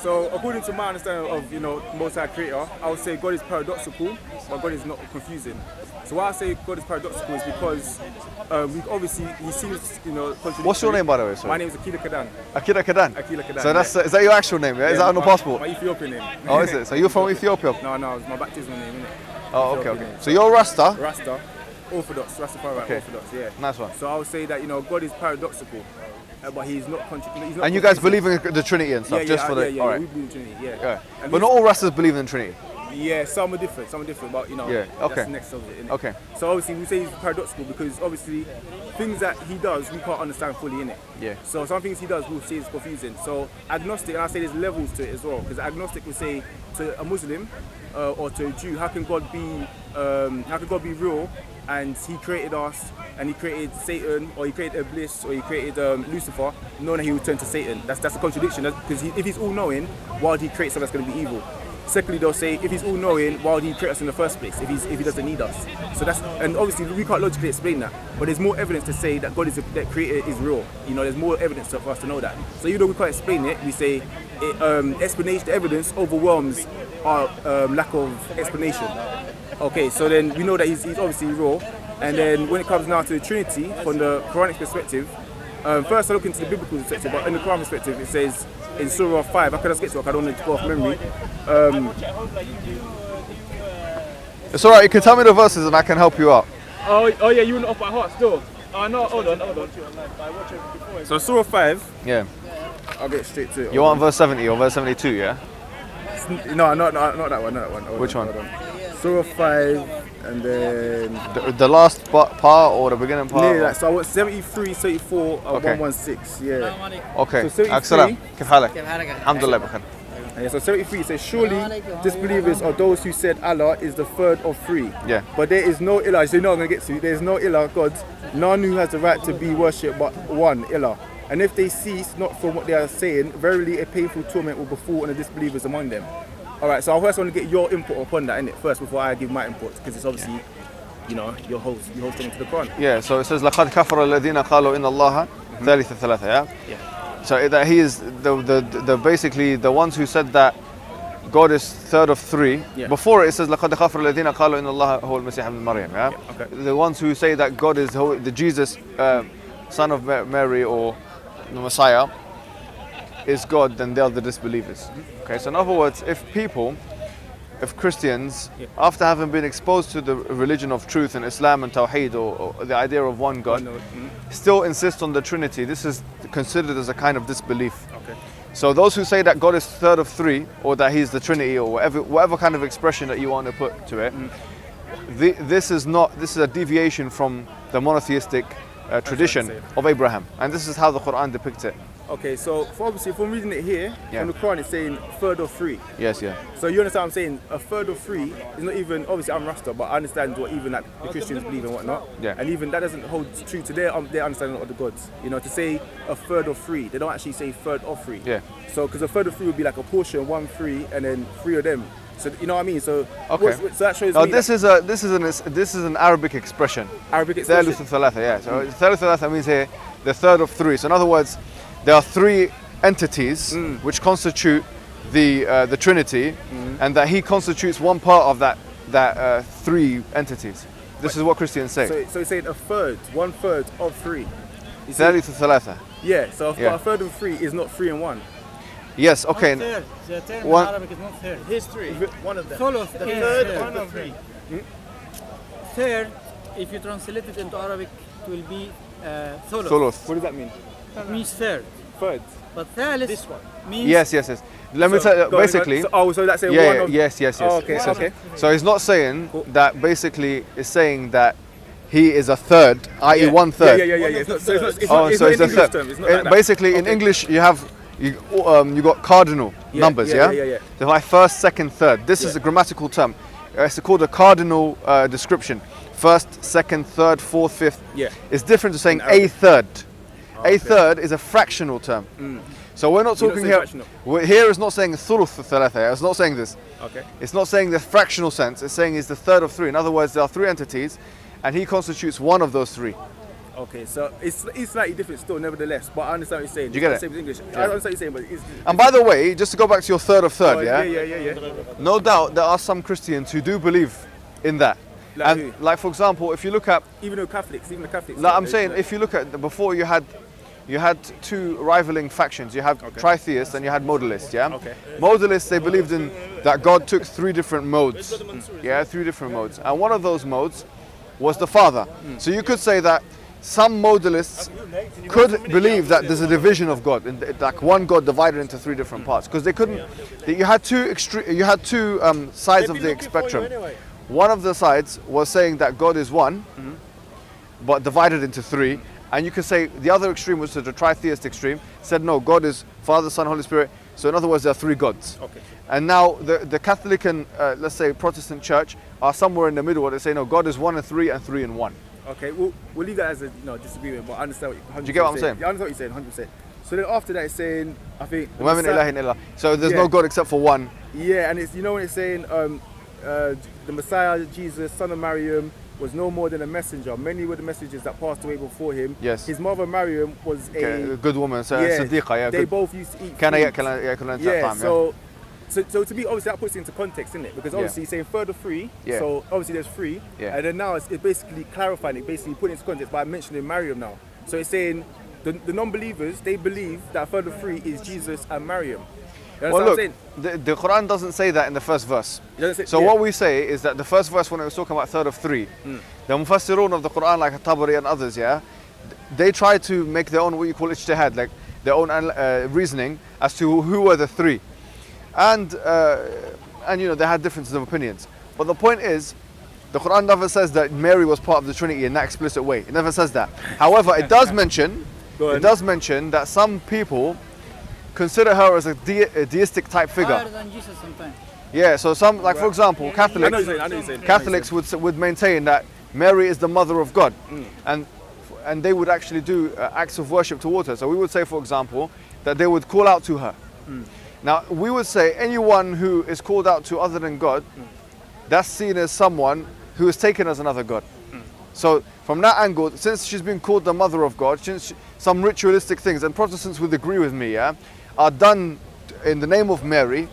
so according to my understanding of, Most High Creator, I would say God is paradoxical, but God is not confusing. So why I say God is paradoxical is because he seems, contradictory. What's your name, by the way? Sorry. My name is Akila Kadan. Akira Kadan? Akila Kadan. So is that your actual name? Yeah? Is that on the passport? My Ethiopian name. Oh, is it? So you're from Ethiopia? No, it's my baptismal name, innit? Oh, okay. So you're Rasta? Rasta. Orthodox, Rastafarian, okay. Orthodox, yeah. Nice one. So I would say that, God is paradoxical, but he's not contradictory. And you guys believe in the Trinity and stuff? Yeah, all right. We believe in Trinity, yeah. But not all Rastas believe in the Trinity? Yeah, some are different, but that's the next subject, innit? Okay. So obviously we say he's paradoxical because obviously things that he does we can't understand fully, innit? Yeah. So some things he does we'll say is confusing. So agnostic, and I say there's levels to it as well, because agnostic will say to a Muslim or to a Jew, how can God be real? And he created us, and he created Satan, or he created Iblis, or he created Lucifer, knowing that he would turn to Satan. That's a contradiction, because if he's all-knowing, why would he create something that's going to be evil? Secondly, they'll say, if he's all-knowing, why would he create us in the first place, if he doesn't need us? So and obviously we can't logically explain that, but there's more evidence to say that God that creator is real. There's more evidence for us to know that. So even though we can't explain it, we say explanation, the evidence overwhelms our lack of explanation. Okay, so then we know that he's obviously real. And then when it comes now to the Trinity, from the Quranic perspective, first I look into the biblical perspective, but in the Quran perspective it says in Surah 5, I can just get to it, I don't want to go off memory. It's alright, you can tell me the verses and I can help you out. Oh yeah, you went off by heart still. No, hold on. So Surah 5. Yeah. I'll get straight to it. You want verse 70 or verse 72, yeah? No, not that one. Which one? Surah 5 and then... The last part or the beginning part? Yeah, so I want 73, 74 and 116, yeah. Okay. So 73. كيف حالك؟ الحمد لله بخير. Yeah, so 73 says, surely disbelievers are those who said Allah is the third of three. Yeah. But there is no Ilah, so you know I'm going to get to, there is no Ilah, God, none who has the right to be worshipped but one, Ilah. And if they cease not from what they are saying, verily a painful torment will befall on the disbelievers among them. Alright, so I first want to get your input upon that, innit, first before I give my input, because it's obviously, your hosting to the Quran. Yeah, so it says, لَقَدْ كَفَرَ الَّذِينَ قَالُوا إِنَّ اللَّهَ ثَالِثُ ثَلَاثَ, yeah? Yeah. So that he is the basically the ones who said that God is third of three. Yeah. Before it says لَقَدْ كَفَرَ الَّذِينَ قَالُوا إِنَّ اللَّهَ هُوَ الْمَسِيحُ ابْنُ مَرْيَمَ, yeah? Okay. The ones who say that God is the Jesus, son of Mary, or the Messiah, is God, then they are the disbelievers. Okay, so in other words, if Christians, after having been exposed to the religion of truth in Islam and Tawheed, or the idea of one God, still insist on the Trinity, this is considered as a kind of disbelief. Okay. So those who say that God is third of three, or that He's the Trinity, or whatever kind of expression that you want to put to it, this is a deviation from the monotheistic tradition of Abraham, and this is how the Quran depicts it. Okay, so obviously if I'm reading it here, in the Quran it's saying third of three. Yes, yeah. So you understand what I'm saying? A third of three is not even, obviously I'm Rasta, but I understand what even like the Christians believe and whatnot. Yeah. And even that doesn't hold true to their understanding of the gods. To say a third of three, they don't actually say third of three. Yeah. So because a third of three would be like a portion, 1, 3, and then 3 of them. So you know what I mean? So okay. So that shows. No, this is an Arabic expression. Arabic expression. Thalithu thalatha, yeah. So Thalithu thalatha means here the third of three. So in other words, there are three entities which constitute the Trinity, and that He constitutes one part of that three entities. This is what Christians say. So he's saying a third, 1/3 of three. Thalithu thalatha. Yeah. So a third of three is not 3 and 1. Yes. Okay. Third. The term in Arabic is not third. His three. One of them. Thuluth. The third one of three. Third, if you translate it into Arabic, it will be thuluth. Thuluth. What does that mean? It means third. Third. But thalith This one. means... Yes. Let me tell you, basically... So that's a yeah, one of... Yes. Oh, okay, okay. So he's not saying that basically, it's saying that He is a third, i.e. 1/3. Yeah. It's not the third. Term. It's not like that. Basically, in English, you got cardinal numbers, yeah? So like first, second, third. This is a grammatical term. It's called a cardinal description. First, second, third, fourth, fifth. Yeah. It's different to saying a third. Okay. A third is a fractional term. So we're not talking here. Here is not saying thuluth thalatha. It's not saying this. Okay. It's not saying the fractional sense. It's saying it's the third of three. In other words, there are three entities, and He constitutes one of those three. Okay, so it's slightly different still, nevertheless. But I understand what you're saying. Do you get it? Same as English. I understand what you're saying, but it's. And by the way, just to go back to your third of third, yeah? Yeah. No doubt there are some Christians who do believe in that. Like And who? like for example, if you look at, Even the Catholics. like I'm saying, if you look at before you had two rivaling factions. You had tritheists and you had modalists. Yeah. Okay. Modalists, they believed in that God took three different modes. Yeah, three different modes, and one of those modes was the Father. So you could say that some modalists could believe that there's a division of God, like one God divided into three different parts, because they couldn't. You had two sides of the spectrum. One of the sides was saying that God is one, but divided into three. And you could say the other extreme was the tritheist extreme, said no, God is Father, Son, Holy Spirit. So in other words, there are three gods. Okay. And now the Catholic and let's say Protestant church are somewhere in the middle where they say no, God is 1 and 3 and 3 and 1. Okay, we'll leave that as a disagreement, but I understand what you're Do you get what I'm saying? Yeah, I understand what you're saying, 100%. So then after that it's saying, I think... So there's no God except for one. Yeah, and it's, you know when it's saying the Messiah, Jesus, son of Maryam, was no more than a messenger. Many were the messengers that passed away before him. Yes. His mother Maryam was a good woman, so yeah, Siddiqa, yeah. They Good. both used to eat So to me, obviously that puts it into context, isn't it? Because obviously he's saying further free, so obviously there's free, and then now it's basically clarifying it, basically putting it into context by mentioning Maryam now. So it's saying the non-believers, they believe that further free is Jesus and Maryam. You Well, understand look, the Quran doesn't say that in the first verse. So yeah. what we say is that the first verse, when it was talking about third of three, the Mufassirun of the Quran, like Tabari and others, they try to make their own, what you call ijtihad, like their own reasoning as to who were the three. And you know, they had differences of opinions. But the point is, the Quran never says that Mary was part of the Trinity in that explicit way. It never says that. However, it does mention that some people consider her as a deistic type figure. Higher than Jesus sometimes. Yeah, so some, like for example, Catholics would maintain that Mary is the mother of God, and they would actually do acts of worship towards her. So we would say, for example, that they would call out to her. Now we would say anyone who is called out to other than God, that's seen as someone who is taken as another God. So from that angle, since she's been called the mother of God, since some ritualistic things, and Protestants would agree with me, are done in the name of Mary,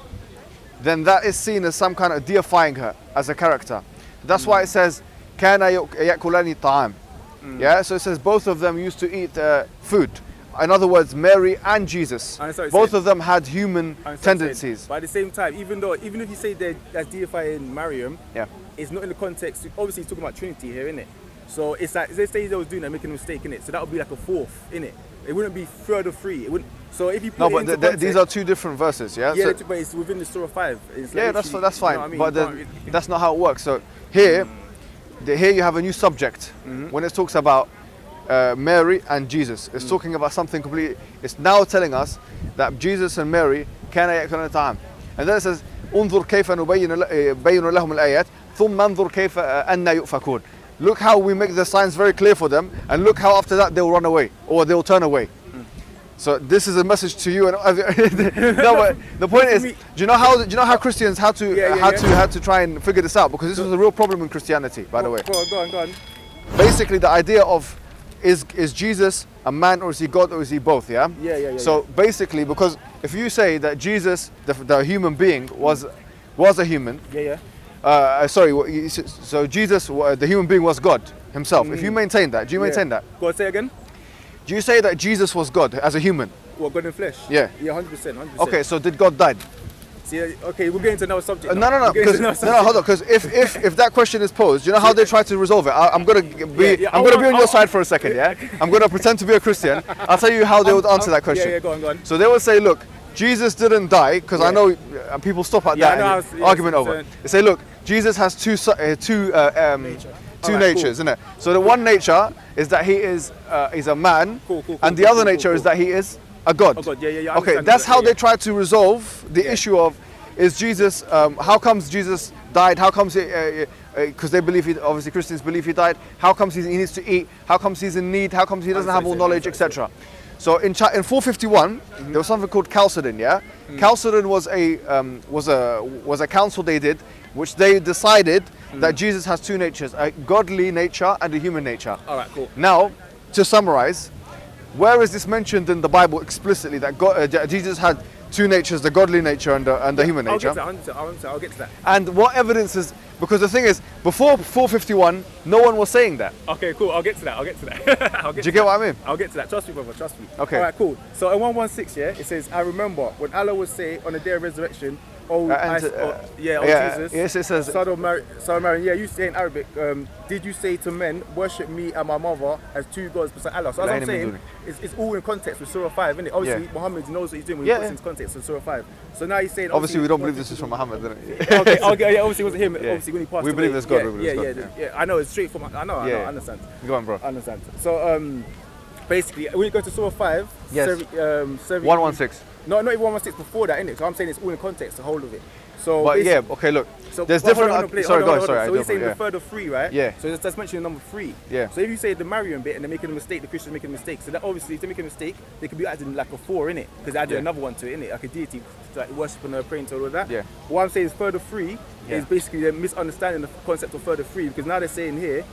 then that is seen as some kind of deifying her as a character. That's why it says, "Kana yakulani ta'am." Yeah, so it says both of them used to eat food. In other words, Mary and Jesus, both of them had human tendencies. But at the same time, even if you say that's deifying Maryam, it's not in the context. Obviously, he's talking about Trinity here, isn't it? So it's like, let's say they was doing that, making a mistake, innit? So that would be like a fourth, innit? It wouldn't be third or free. It wouldn't. So if you put it into context, these are two different verses, yeah. Yeah, but it's within the Surah 5. It's like that's fine. You know what I mean? But that's not how it works. So here you have a new subject when it talks about Mary and Jesus. It's talking about something completely. It's now telling us that Jesus and Mary كان يأكلون الطعام, and then it says انظر كيف نبين لهم الآيات ثم انظر كيف أن يؤفكون. Look how we make the signs very clear for them, and look how after that they'll run away or they'll turn away. So this is a message to you. And no, but the point is, do you know how Christians had to try and figure this out? Because this was a real problem in Christianity, by the way. Go on. Basically, the idea of is Jesus a man, or is he God, or is he both? Yeah. So basically, because if you say that Jesus, the human being, was a human. So Jesus, the human being, was God himself. If you maintain that, do you maintain that? Go on, say again. Do you say that Jesus was God as a human? Well, God in flesh? Yeah. Yeah, 100%. Okay, so did God die? See, okay, we're getting to another subject. No, hold on. Because if that question is posed, you know how they try to resolve it. I'm gonna be on your side for a second. Yeah. I'm gonna pretend to be a Christian. I'll tell you how they would answer that question. Yeah, go on. So they would say, look, Jesus didn't die, because I know people stop at that argument over. They say, look, Jesus has two natures, isn't it? So the one nature is that he is a man, and the other nature is that he is a God. Okay, that's how they try to resolve the issue of, is Jesus, how comes Jesus died, how comes because they believe obviously Christians believe he died, how comes he needs to eat, how comes he's in need, how comes he doesn't have all knowledge, etc. So in 451, there was something called Chalcedon, Chalcedon was a council they did, which they decided that Jesus has two natures, a godly nature and a human nature. All right, cool. Now, to summarize, where is this mentioned in the Bible explicitly that Jesus had two natures, the godly nature and the human nature? I'll get to that. And what evidence is, because the thing is, before 451, no one was saying that. Okay, cool. I'll get to that. Do you get what I mean? I'll get to that. Trust me, brother. Trust me. Okay. All right, cool. So in 116, yeah, it says, I remember when Allah would say on the day of resurrection, Jesus. Yes, it says. Son of Maryam. Yeah, you say in Arabic, did you say to men, worship me and my mother as two gods beside Allah? So as I'm saying, it's all in context with Surah 5, isn't it? Obviously, Muhammad knows what he's doing when he puts it into context with Surah 5. So now he's saying. Obviously, we don't believe this is from Muhammad, isn't it? Okay, yeah, obviously it wasn't him. Obviously, when he passed we away. believe it's God. Yeah. I know it's straight from. I know. I understand. Go on, bro. I understand. So basically, when you go to Surah 5, 116. No, not even 116 before that, innit? So I'm saying it's all in context, the whole of it. So but yeah, okay, look. So there's different. Sorry, go on. Sorry. So he's saying the third of three, right? Yeah. So that's mentioning number 3. Yeah. So if you say the Maryam bit and they're making a mistake, the Christians making a mistake. So that obviously, if they make a mistake, they could be adding like a 4 in it, because they added another one to it, innit? Like a deity, like worshiping her, praying to her, all of that. Yeah. What I'm saying is third of 3 is basically they're misunderstanding the concept of third of 3, because now they're saying here,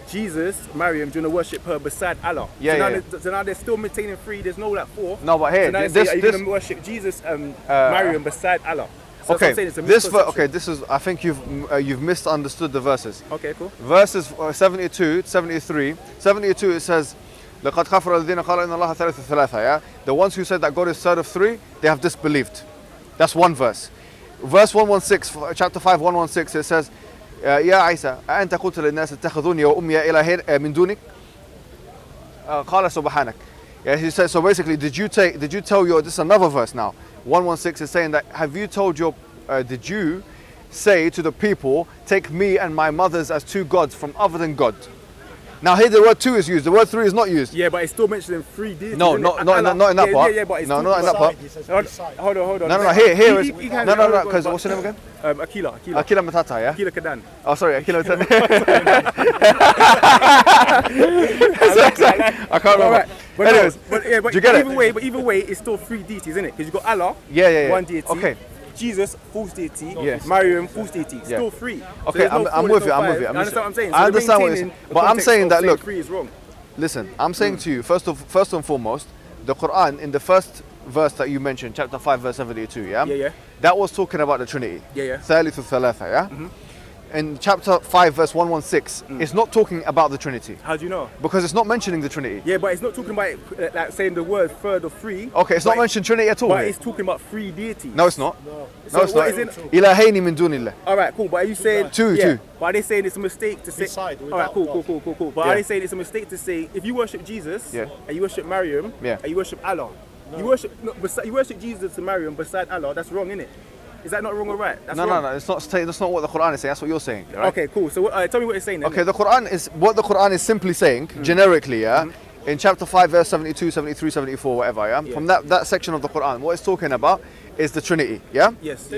Jesus, Maryam, do you want to worship her beside Allah? So now they're still maintaining 3. There's no like 4. No, but here, so now are you going to worship Jesus and Maryam beside Allah? So okay, this is. I think you've misunderstood the verses. Okay, cool. Verses 72, 73. 72 it says, لَقَدْ خَفْرَ الَّذِينَ قَالُوا إِنَّ اللَّهَ ثَالِثُ ثَلَاثَةٍ. Yeah, the ones who said that God is third of 3, they have disbelieved. That's one verse. Verse 116, chapter 5, 116. It says, يا عيسى أأنت قلت للناس اتخذوني وأمي إلهين من دونك قال سبحانك. Yeah, he says, so basically, did you tell your, this is another verse now, 116 is saying that, did you say to the people, take me and my mothers as two gods from other than God? Now here the word 2 is used, the word 3 is not used. Yeah, but it's still mentioning 3 deities. No, not in that part. Yeah, but it's not in that part. Hold on. No, here is, because what's your name again? Akila Matata, yeah? Akila Kadan. Oh, sorry, Akila Matata. I can't remember. But anyways, do you get it? Either way, it's still 3 deities, isn't it? Because you got Allah, one deity. Okay. Jesus, false deity. Yes. Maryam, false deity. Still 3. Okay, so I'm with you. You understand what I'm saying? So I understand what you're saying. But I'm saying that, look, 3 is wrong. Listen, I'm saying to you, first and foremost, the Quran, in the first verse that you mentioned, chapter 5, verse 72, Yeah. that was talking about the Trinity. Yeah. ثالث ثلاثة, yeah? In chapter 5, verse 116, it's not talking about the Trinity. How do you know? Because it's not mentioning the Trinity. Yeah, but it's not talking about it, like saying the word third of 3. Okay, it's not mentioning Trinity at all. But it's talking about 3 deities. No, it's not. No, it's not. Is it? إلهين من دون الله. Alright, cool. But are you saying... Two. But are they saying it's a mistake to say... Alright, cool. But are they saying it's a mistake to say, if you worship Jesus, and you worship Maryam, and you worship Allah, you worship Jesus and Maryam beside Allah, that's wrong, innit? Is that not wrong or right? That's wrong. No. That's not what the Quran is saying. That's what you're saying. Right? Okay, cool. So tell me what it's saying then. Okay, the Quran is simply saying, generically, in chapter 5, verse 72, 73, 74, whatever, from that section of the Quran, what it's talking about is the Trinity, Yes.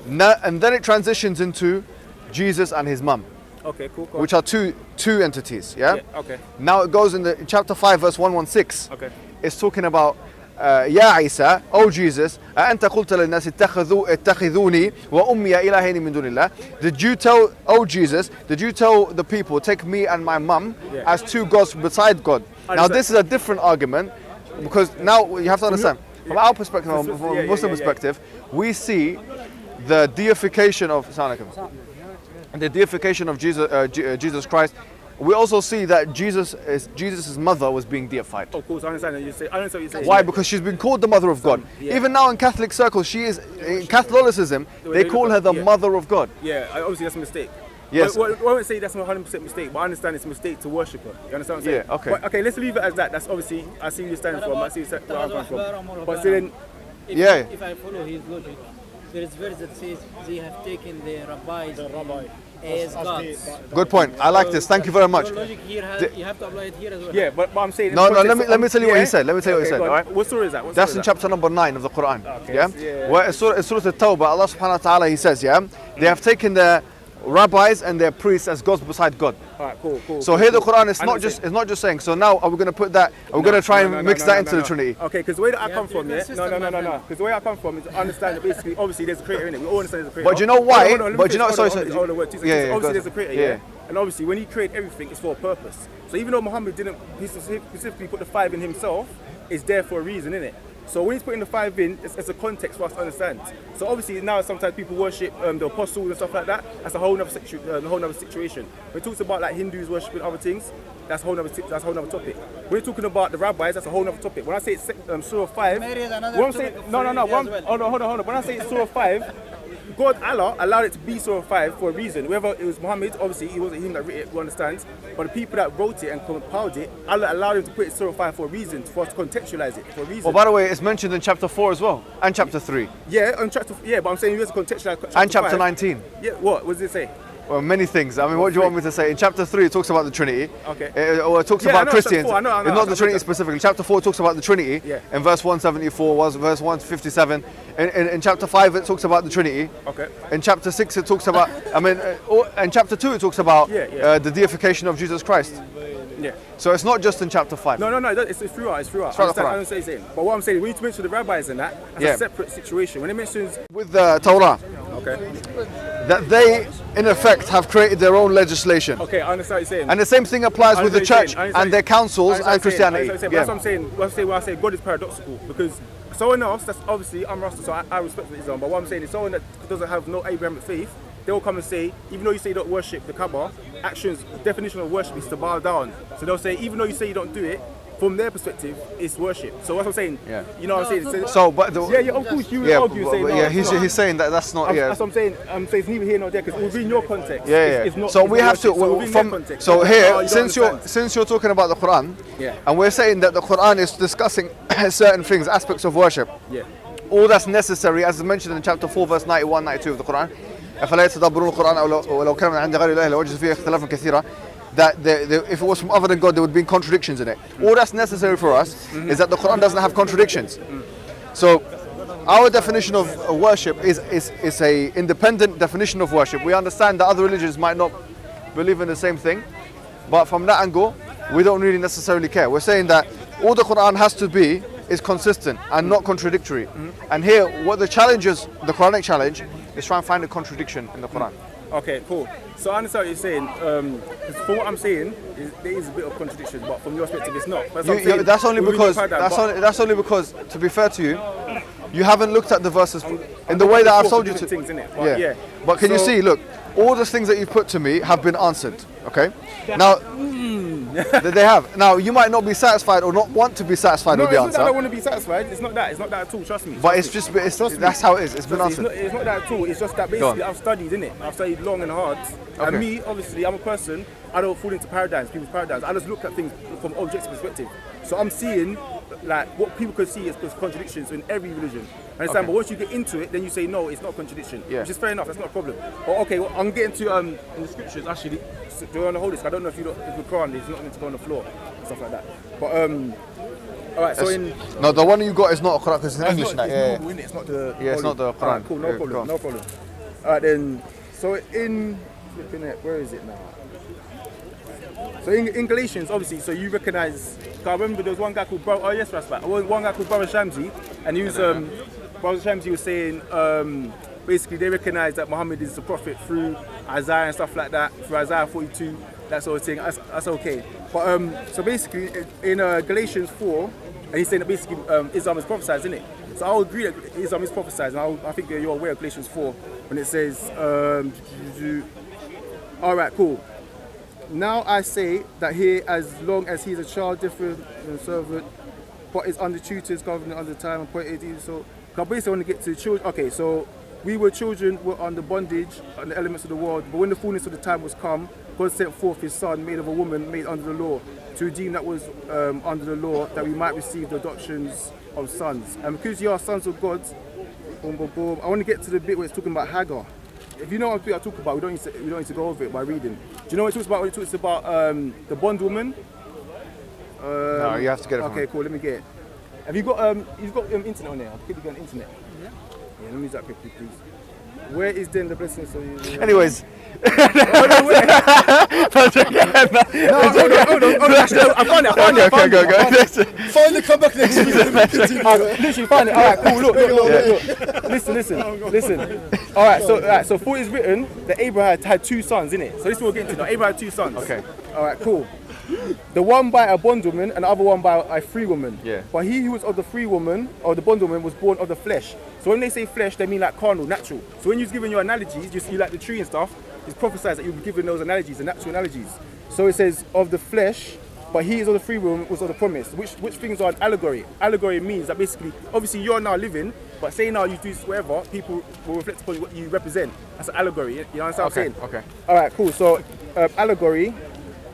And then it transitions into Jesus and his mum. Okay, cool. Which are two entities, Okay. Now it goes in the chapter 5, verse 116. Okay. It's talking about يا عيسى, O Jesus, أأنت قلت للناس اتخذوني وأمي إلهين من دون الله. Did you tell, O Jesus, the people, take me and my mum as two gods beside God? Now this is a different argument, because now you have to understand, from our perspective, from a Muslim perspective, we see the deification of Jesus Christ. We also see that Jesus' mother was being deified. Of course, I understand what you're saying. I understand what you're saying. Why? Because she's been called the mother of God. Even now in Catholic circles, she is, in Catholicism, they call her the mother of God. Yeah, obviously that's a mistake. Yes. I won't say that's not 100% mistake, but I understand it's a mistake to worship her. You understand what I'm saying? Yeah, okay. But, okay, let's leave it as that. That's obviously, I see you standing from, I see where I'm coming from. But then... If I follow his logic, there is verse that says they have taken the rabbis as gods. Good point. I like this. Thank you very much. Your logic here you have to apply it here as well. Yeah, but I'm saying... No, let me tell you what he said. Let me tell you what he said. All right? What surah is that? That's in chapter number 9 of the Quran. Okay, Where Surah At-Tawbah, Allah subhanahu wa ta'ala, he says, they have taken the rabbis and their priests as gods beside God. Alright, cool. So here the Quran is not just saying. So now are we going to put that? Are we going to try and mix that into the Trinity? Okay, because the way that I come from, Because the way I come from is to understand that basically, obviously, there's a creator in it. We all understand there's a creator. But you know why? Obviously, there's a creator. Yeah. And obviously, when he created everything, it's for a purpose. So even though Muhammad didn't specifically put the 5 in himself, it's there for a reason, innit? So when he's putting the 5 in, it's a context for us to understand. So obviously now sometimes people worship the apostles and stuff like that. That's a whole other situation. When it talks about like Hindus worshiping other things, that's a whole other topic. When we're talking about the rabbis, that's a whole other topic. When I say it's Surah 5, hold on. When I say it's Surah 5, God, Allah, allowed it to be Surah 5 for a reason. Whether it was Muhammad, obviously it wasn't him that wrote it, we understand. But the people that wrote it and compiled it, Allah allowed him to put it Surah 5 for a reason, for us to contextualize it for a reason. Well, by the way, it's mentioned in chapter 4 as well, and chapter 3. Yeah, but I'm saying you have to contextualize chapter and chapter 5. 19. Yeah, what does it say? Well, many things. I mean, what do you want me to say? In chapter 3, it talks about the Trinity. Okay. Or it talks about Christians. I know, not the Trinity specifically. Chapter 4 talks about the Trinity. Yeah. In verse 174, verse 157. In chapter 5, it talks about the Trinity. Okay. In chapter 6, it talks about, in chapter 2, it talks about the deification of Jesus Christ. Yeah. So it's not just in chapter 5. No, it's throughout. It's throughout. I understand what you're saying. But what I'm saying, we need to mention the rabbis and that's a separate situation. When it mentions... With the Torah. Okay. That they, in effect, have created their own legislation. Okay, I understand what you're saying. And the same thing applies with the church and their councils and Christianity. That's what I'm saying. When I say God is paradoxical, because someone else, that's obviously, I'm Rasta, so I respect Islam, but what I'm saying is someone that doesn't have no Abrahamic faith, they'll come and say, even though you say you don't worship the Kaaba, actions, the definition of worship is to bow down. So they'll say, even though you say you don't do it, from their perspective, it's worship. So what I'm saying, you know what I'm saying? So, but the, of course you will argue, say no. Yeah, he's saying that that's not. That's what I'm saying. I'm saying it's neither here nor there because within your context. It's not. So we have to since you're talking about the Quran, and we're saying that the Quran is discussing certain things, aspects of worship. Yeah. All that's necessary, as mentioned in chapter 4, verse 91, 92 of the Quran. أفلا يتدبرون القرآن ولو كان من عند غير الله لوجدوا فيه اختلافا كثيرا. That if it was from other than God, there would be contradictions in it. All that's necessary for us is that the Quran doesn't have contradictions. So our definition of worship is a independent definition of worship. We understand that other religions might not believe in the same thing, but from that angle, we don't really necessarily care. We're saying that all the Quran has to be is consistent and not contradictory. And here, what the Quranic challenge, is try and find a contradiction in the Quran. Okay, cool. So I understand what you're saying. From what I'm saying, there is a bit of contradiction, but from your perspective, it's not. That's only because, to be fair to you, you haven't looked at the verses in the way that I've told you to. Things in it. But can you see? Look, all the things that you've put to me have been answered. Okay. Now. They have. Now you might not be satisfied or not want to be satisfied with the answer. It's not that I don't want to be satisfied. It's not that. It's not that at all. Trust me. But that's how it is. It's been answered. It's not that at all. It's just that basically I've studied, innit? I've studied long and hard. Okay. And me, obviously, I'm a person. I don't fall into people's paradigms. I just look at things from objective perspective. So I'm seeing like what people could see as contradictions in every religion. Understand? But once you get into it, then you say no, it's not contradiction. Which is fair enough. That's not a problem. But okay, well, I'm getting to in the scriptures actually. Do you want to hold this? I don't know if the Quran is not meant to go on the floor and stuff like that. But all right. So the one you got is not a Quran because it's in English. It's not the. It's not the Quran. All right, cool. No problem. All right then. So where is it now? So in Galatians, obviously, so you recognize. I remember there was one guy called one guy called Brother Shamsi, and he was Brother Shamsi was saying basically they recognize that Muhammad is the prophet through Isaiah and stuff like that, through Isaiah 42, that sort of thing. That's okay. But so basically in Galatians 4, and he's saying that basically Islam is prophesied, isn't it? So I'll agree that Islam is prophesied, and I think you're aware of Galatians 4 when it says, all right, cool. Now I say that here, as long as he is a child, different than a servant, but is under tutors, government under time, appointed. So I basically want to get to children. Okay, so we were children, were under bondage, and the elements of the world. But when the fullness of the time was come, God sent forth his son, made of a woman, made under the law, to redeem that was under the law, that we might receive the adoptions of sons. And because you are sons of God, I want to get to the bit where it's talking about Hagar. If you know what I talk about, we don't need to go over it by reading. Do you know what it talks about when it talks about the bondwoman? No, you have to get it. Okay, cool. Let me get it. Have you got? You've got internet on there. I'll quickly get on internet. Yeah, let me use that quickly, please. Where is then the blessing? So Anyways. No, hold on. I found it. Okay, go. Finally, come back next week. Literally find it. All right, cool. Look. Listen. All right, so for it is written that Abraham had 2 sons, innit? So this is what we're getting to now. Abraham had 2 sons. Okay. All right, cool. The one by a bondwoman and the other one by a free woman. Yeah. But he who was of the free woman or the bondwoman was born of the flesh. So when they say flesh, they mean like carnal, natural. So when you're giving your analogies, you see like the tree and stuff, it's prophesied that you'll be given those analogies, the natural analogies. So it says of the flesh, but he is of the free woman was of the promise. Which things are an allegory? Allegory means that basically, obviously you're now living, but say now you do whatever, people will reflect upon what you represent. That's an allegory. You know what I'm saying? Okay. All right, cool. So allegory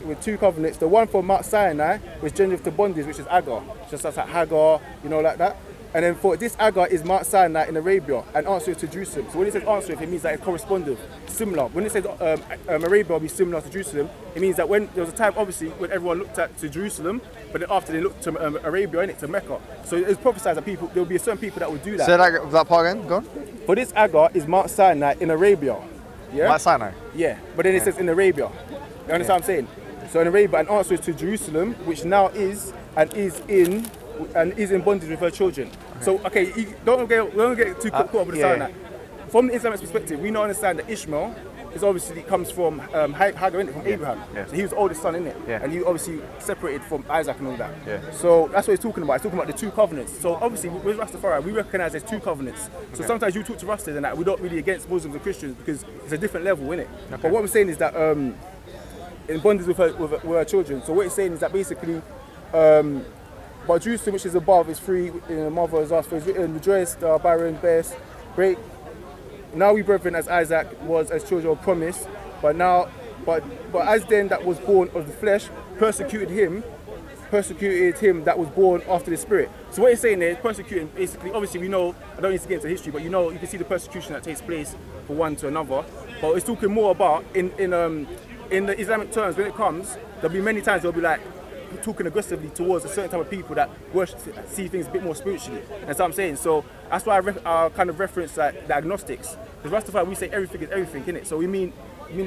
with 2 covenants. The one for Mount Sinai was generative to bondage, which is Agar. Just like Hagar, like that. And then for this Agar is Mount Sinai in Arabia and answer to Jerusalem. So when it says answer, it means that it corresponded, similar. When it says Arabia will be similar to Jerusalem, it means that when there was a time, obviously, when everyone looked to Jerusalem, but then after they looked to Arabia, innit, to Mecca. So it's prophesied that there will be certain people that will do that. Say that part again, go on. For this Agar is Mount Sinai in Arabia. Yeah? Mount Sinai? Yeah, but then it says in Arabia. You understand what I'm saying? So in Arabia, an answer is to Jerusalem, which now is in bondage with her children. Okay. So don't get too caught up with the Sinai. From the Islamic perspective, we now understand that Ishmael is obviously comes from Hagar, innit, from Abraham. Yeah. So he was the oldest son, innit? Yeah. And he obviously separated from Isaac and all that. Yeah. So that's what he's talking about. He's talking about the 2 covenants. So obviously with Rastafari, we recognize there's 2 covenants. So sometimes you talk to Rastas and that we're not really against Muslims and Christians because it's a different level, innit? Okay. But what I'm saying is that in bondage with her children. So what he's saying is that basically, but Jerusalem which is above is free, the mother is asked for, is written, rejoice, the barren, best, great. Now we brethren as Isaac was as children of promise, but as then that was born of the flesh, persecuted him that was born after the spirit. So what he's saying there is persecuting, basically, obviously we know, I don't need to get into history, but you can see the persecution that takes place for one to another. But it's talking more about in the Islamic terms, when it comes, there'll be many times they'll be like talking aggressively towards a certain type of people that see things a bit more spiritually. That's what I'm saying. So that's why I kind of reference like the agnostics. Because Rastafari, we say everything is everything, innit? So meaning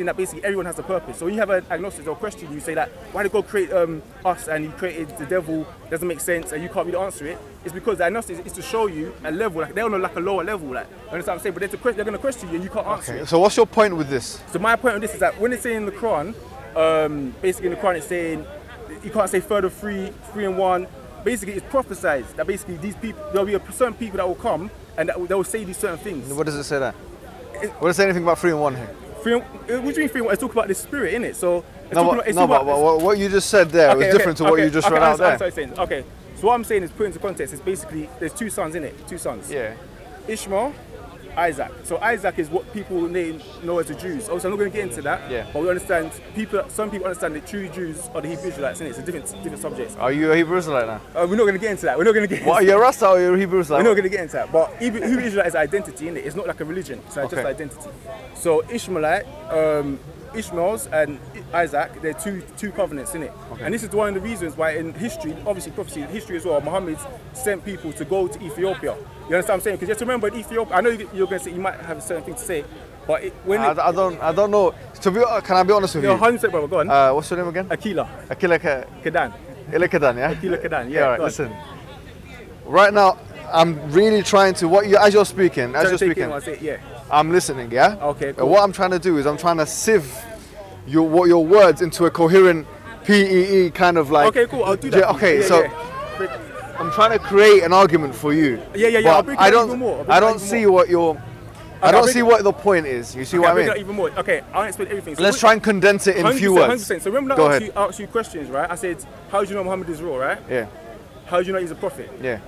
that basically everyone has a purpose. So when you have an agnostic or question, you say that, why did God create us and he created the devil, doesn't make sense, and you can't really answer it. It's because the agnostic is to show you a level, like they're on like a lower level, like, you understand what I'm saying? But they're going to question you and you can't answer it. So what's your point with this? So my point on this is that when it's saying in the Quran, basically in the Quran it's saying, you can't say third of 3 and 1. Basically it's prophesied that basically these people, there'll be certain people that will come and that they will say these certain things. What does it say there? What does it say anything about 3 and 1 here? What do you mean 3 and 1? It's talking about the spirit, innit? So what you just said there was different to what you just read out there. Okay, so what I'm saying is put into context is basically there's 2 sons, innit? 2 sons. Yeah. Ishmael, Isaac. So Isaac is what people know as the Jews. Obviously, I'm not going to get into that. Yeah. But we understand some people understand that true Jews are the Hebrew Israelites, innit? It's a different subject. Are you a Hebrew Israelite now? We're not going to get into that. What, are you a Rasta or you're a Hebrew Israelite? We're not going to get into that. But Hebrew Israelite is identity, innit? It's not like a religion. It's just identity. So Ishmael's and Isaac, they're two covenants, innit? Okay. And this is one of the reasons why in history, obviously prophecy, in history as well, Muhammad sent people to go to Ethiopia. You understand what I'm saying? Because you have to remember in Ethiopia, I know you're going to say, you might have a certain thing to say, but I don't know. Can I be honest with you? 100%, brother, go on. What's your name again? Akila Kedan, yeah? Akila Kedan, yeah. All right, listen. Right now, I'm really trying to, as you're speaking, I'm listening, yeah? Okay, cool. What I'm trying to do is I'm trying to sieve your words into a coherent PEE kind of like... Okay, cool, I'll do that. Yeah, okay, I'm trying to create an argument for you. Yeah, I'll break it even more. I don't see what the point is. You see what I mean? I'll break it even more. Okay, I'll explain everything. So let's try and condense it in a few words. 100%. So remember I asked you questions, right? I said, how do you know Muhammad is real, right? Yeah. How do you know he's a prophet? Yeah.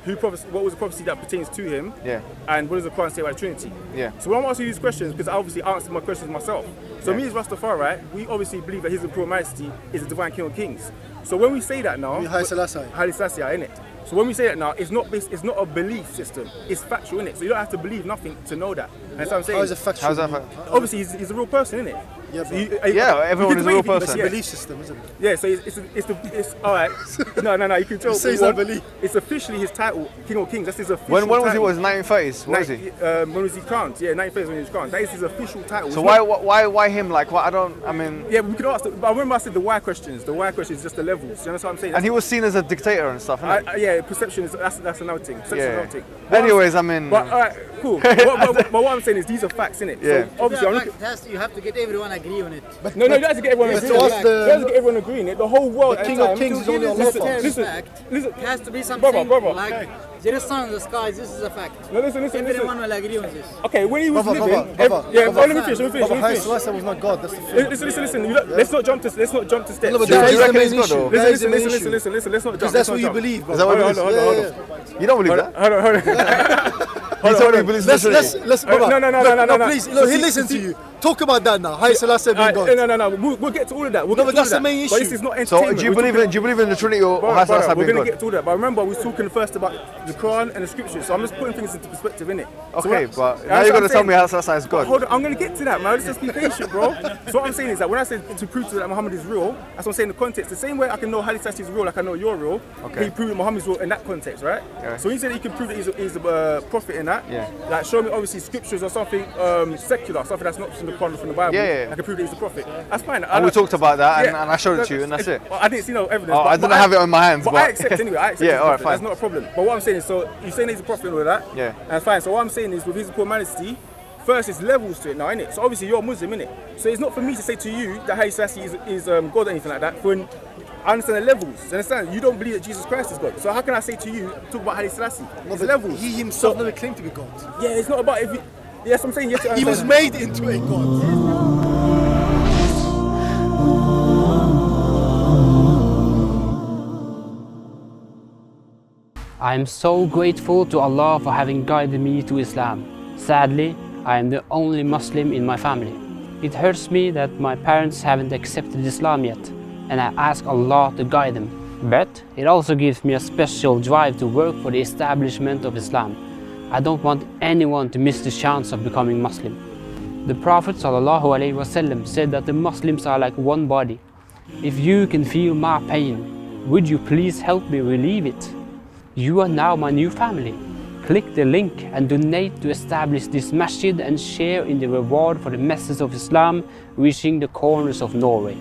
What was the prophecy that pertains to him? Yeah. And what does the Quran say about the Trinity? Yeah. So when I'm asking you these questions, because I obviously answered my questions myself. So me as Rastafari, right, we obviously believe that His Imperial Majesty is the divine King of Kings. So when we say that now, Haile Selassie, innit? So when we say that now, it's not a belief system. It's factual, innit? So you don't have to believe nothing to know that. And that's what I'm saying. How is it factual? How's that factual? Obviously, he's a real person, innit? Yeah, So everyone is a real person. Yeah. Belief system, isn't it? Yeah, so it's all right. No, you can tell. He says I believe. It's officially his title, King of Kings. That's his official When was he? title. Was 1930s? When was he? When was he crowned? Yeah, 1930s when he was crowned. That is his official title. So why him? Like, what? I mean. Yeah, we could ask. But I remember I said the why questions. The why questions, just the levels. You understand what I'm saying? And he was seen as a dictator and stuff. Yeah, perception is that's another thing. Another thing. Anyways, I mean. But all right, cool. but what I'm saying is these are facts, innit? Yeah. So obviously, you have to get everyone agree on it. No, you have to get everyone agreeing. You have to get everyone agreeing. The whole world. The King of Kings is only Allah. Listen. It has to be something Brother. like there is sun in the skies. This is a fact. No, listen. Everyone will agree on this. Okay, when he was living, let me finish. Haile Selassie was not God. That's the thing. Listen. Let's not jump to steps. No, but that is the main issue. Listen. Let's not jump. Because that's what you believe, bro. Is that what it is? Hold on. You don't believe that? Hold on. He told me he believes Let's, No, please, he listens to you. Talk about that now. Haile Selassie being God. No. We'll get to all of that. But that's the main issue. But this is not So entertainment. do you believe in the Trinity or Haile Selassie We're being going to God? get to all that. But remember, we was talking first about the Quran and the scriptures. So I'm just putting things into perspective, innit? Okay, but now you're going to tell me Haile Selassie is God. Hold on, I'm going to get to that, man. Let's just be patient, bro. So what I'm saying is that when I said to prove to that Muhammad is real, that's what I'm saying in the context. The same way I can know Haile Selassie is real, like I know you're real, he proved that Muhammad is real in that context, right? Yeah. So he said he can prove that he's a prophet in that. Yeah. Like show me obviously scriptures or something secular, something that's not from the Quran or from the Bible. Yeah. I can prove that he's a prophet. That's fine. And we talked about that and I showed it to you and that's it. I didn't see no evidence. Oh, I didn't have it on my hands. But I accept anyway. I accept Yeah, alright, fine. That's not a problem. But what I'm saying is, so you're saying he's a prophet and all that. Yeah. That's fine. So what I'm saying is, with his poor majesty, first it's levels to it now, innit? So obviously you're a Muslim, innit? So it's not for me to say to you that Haile Selassie is God or anything like that. When I understand the levels. You understand? You don't believe that Jesus Christ is God. So how can I say to you, talk about Haile Selassie? It's levels. He himself never claimed to be God. Yeah, it's not about if you. Yes, I'm saying yes. He was made into a God. I am so grateful to Allah for having guided me to Islam. Sadly, I am the only Muslim in my family. It hurts me that my parents haven't accepted Islam yet, and I ask Allah to guide them. But it also gives me a special drive to work for the establishment of Islam. I don't want anyone to miss the chance of becoming Muslim. The Prophet ﷺ said that the Muslims are like one body. If you can feel my pain, would you please help me relieve it? You are now my new family. Click the link and donate to establish this masjid and share in the reward for the message of Islam reaching the corners of Norway.